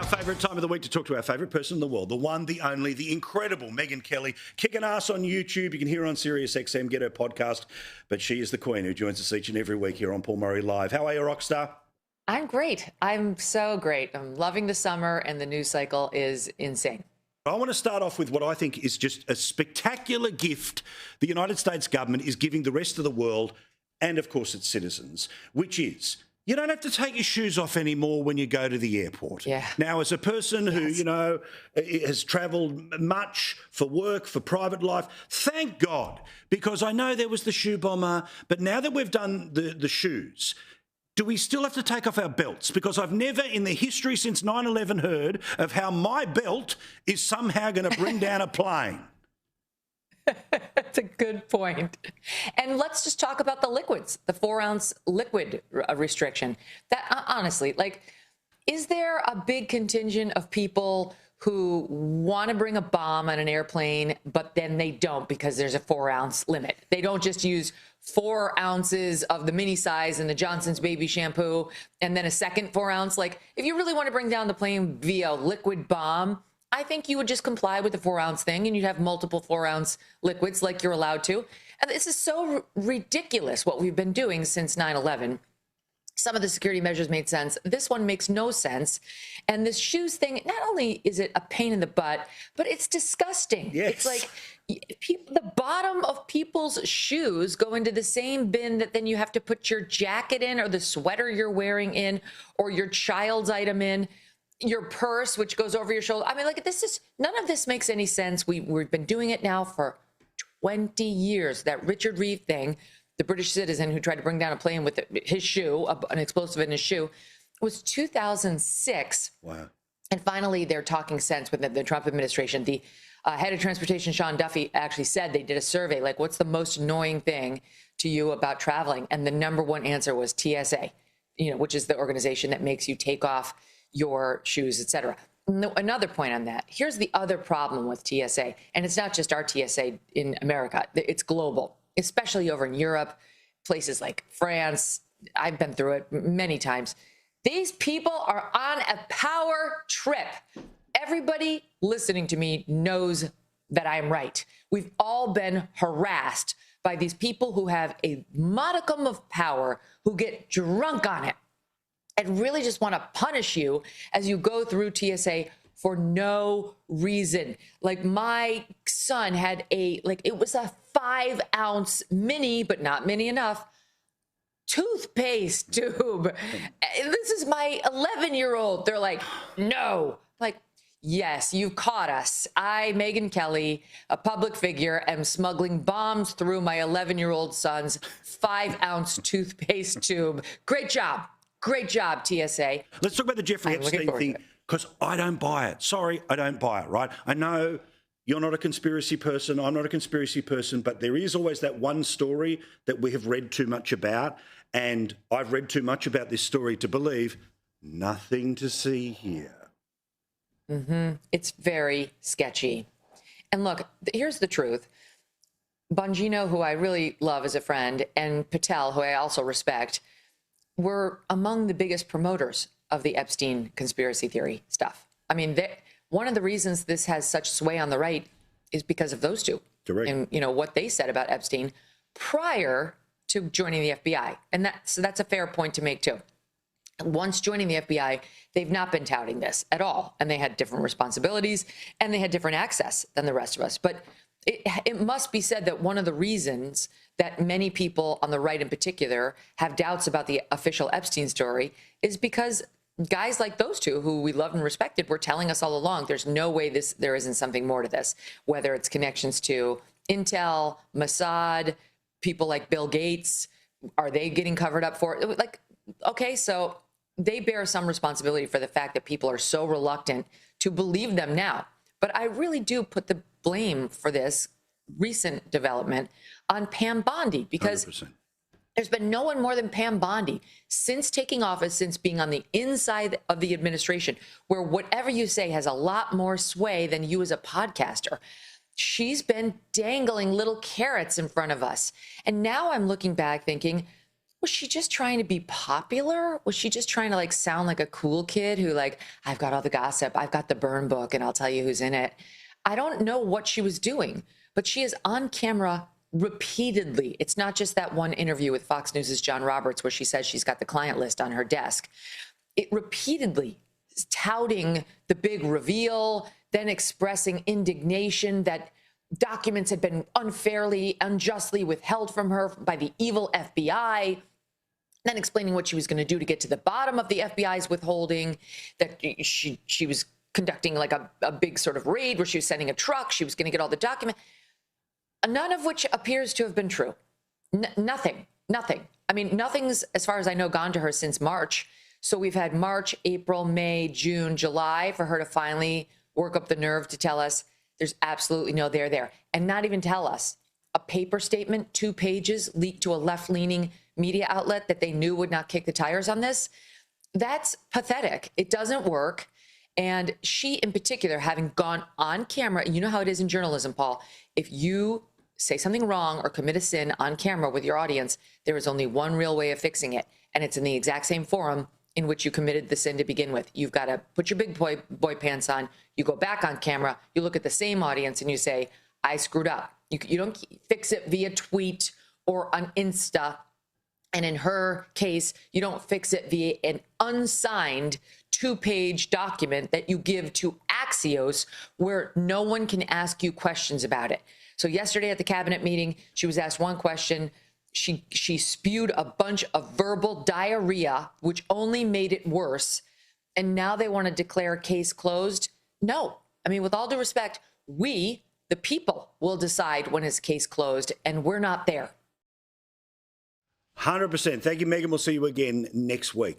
Favourite time of the week to talk to our favourite person in the world, the one, the only, the incredible Megyn Kelly, kicking ass on YouTube. You can hear her on Sirius XM, get her podcast. But she is the queen who joins us each and every week here on Paul Murray Live. How are you, Rockstar? I'm great. I'm so great. I'm loving the summer, and the news cycle is insane. I want to start off with what I think is just a spectacular gift the United States government is giving the rest of the world and, of course, its citizens, which is you don't have to take your shoes off anymore when you go to the airport. Yeah. Now, as a person who, has travelled much for work, for private life, thank God, because I know there was the shoe bomber, but now that we've done the shoes, do we still have to take off our belts? Because I've never in the history since 9/11 heard of how my belt is somehow going to bring down a plane. That's a good point. And let's just talk about the liquids, the 4-ounce liquid restriction. That honestly, is there a big contingent of people who want to bring a bomb on an airplane, but then they don't because there's a 4-ounce limit? They don't just use 4 ounces of the mini size in the Johnson's baby shampoo and then a second 4-ounce. If you really want to bring down the plane via liquid bomb, I think you would just comply with the 4-ounce thing and you'd have multiple 4-ounce liquids like you're allowed to. And this is so ridiculous what we've been doing since 9/11. Some of the security measures made sense. This one makes no sense. And this shoes thing, not only is it a pain in the butt, but it's disgusting. Yes. It's like the bottom of people's shoes go into the same bin that then you have to put your jacket in or the sweater you're wearing in or your child's item in. Your purse, which goes over your shoulder. I mean, none of this makes any sense. We've been doing it now for 20 years. That Richard Reeve thing, the British citizen who tried to bring down a plane with his shoe, an explosive in his shoe, was 2006. Wow. And finally, they're talking sense with the Trump administration. The head of transportation, Sean Duffy, actually said they did a survey, what's the most annoying thing to you about traveling? And the number one answer was TSA, which is the organization that makes you take off your shoes, etc. Another point on that. Here's the other problem with TSA, and it's not just our TSA in America. It's global, especially over in Europe, places like France. I've been through it many times. These people are on a power trip. Everybody listening to me knows that I'm right. We've all been harassed by these people who have a modicum of power, who get drunk on it and really just want to punish you as you go through TSA for no reason. My son had it was a 5-ounce mini, but not mini enough, toothpaste tube. This is my 11-year-old. They're like, no. Yes, you caught us. I, Megyn Kelly, a public figure, am smuggling bombs through my 11-year-old son's 5-ounce toothpaste tube. Great job. Great job, TSA. Let's talk about the Jeffrey Epstein thing, because I don't buy it. Sorry, I don't buy it, right? I know you're not a conspiracy person. I'm not a conspiracy person, but there is always that one story that we have read too much about, and I've read too much about this story to believe nothing to see here. Mm-hmm. It's very sketchy. And look, here's the truth. Bongino, who I really love as a friend, and Patel, who I also respect, were among the biggest promoters of the Epstein conspiracy theory stuff. I mean, one of the reasons this has such sway on the right is because of those two. Correct. And what they said about Epstein prior to joining the FBI. And that's a fair point to make too. Once joining the FBI, they've not been touting this at all. And they had different responsibilities and they had different access than the rest of us. But it must be said that one of the reasons that many people on the right in particular have doubts about the official Epstein story is because guys like those two, who we loved and respected, were telling us all along, there's no way there isn't something more to this, whether it's connections to Intel, Mossad, people like Bill Gates. Are they getting covered up for it? Okay, so they bear some responsibility for the fact that people are so reluctant to believe them now. But I really do put the blame for this recent development on Pam Bondi, because 100%. There's been no one more than Pam Bondi since taking office, since being on the inside of the administration, where whatever you say has a lot more sway than you as a podcaster. She's been dangling little carrots in front of us. And now I'm looking back thinking, Was she just trying to be popular? Was she just trying to like sound like a cool kid who like, I've got all the gossip, I've got the burn book, and I'll tell you who's in it? I don't know what she was doing, but she is on camera repeatedly. It's not just that one interview with Fox News' John Roberts where she says she's got the client list on her desk. It repeatedly is touting the big reveal, then expressing indignation that documents had been unfairly, unjustly withheld from her by the evil FBI, then explaining what she was going to do to get to the bottom of the FBI's withholding, that she was conducting like a big sort of raid where she was sending a truck, she was going to get all the documents, none of which appears to have been true. Nothing. I mean, nothing's, as far as I know, gone to her since March. So we've had March, April, May, June, July for her to finally work up the nerve to tell us there's absolutely no there. And not even tell us a paper statement, 2 pages, leaked to a left-leaning media outlet that they knew would not kick the tires on this. That's pathetic. It doesn't work. And she, in particular, having gone on camera, you know how it is in journalism, Paul. If you say something wrong or commit a sin on camera with your audience, there is only one real way of fixing it. And it's in the exact same forum in which you committed the sin to begin with. You've got to put your big boy pants on. You go back on camera. You look at the same audience and you say, I screwed up. You don't fix it via tweet or on Insta. And in her case, you don't fix it via an unsigned 2-page document that you give to Axios where no one can ask you questions about it. So yesterday at the cabinet meeting, she was asked one question. She spewed a bunch of verbal diarrhea, which only made it worse. And now they want to declare case closed. No, I mean, with all due respect, we, the people, will decide when his case closed, and we're not there. 100%. Thank you, Megan. We'll see you again next week.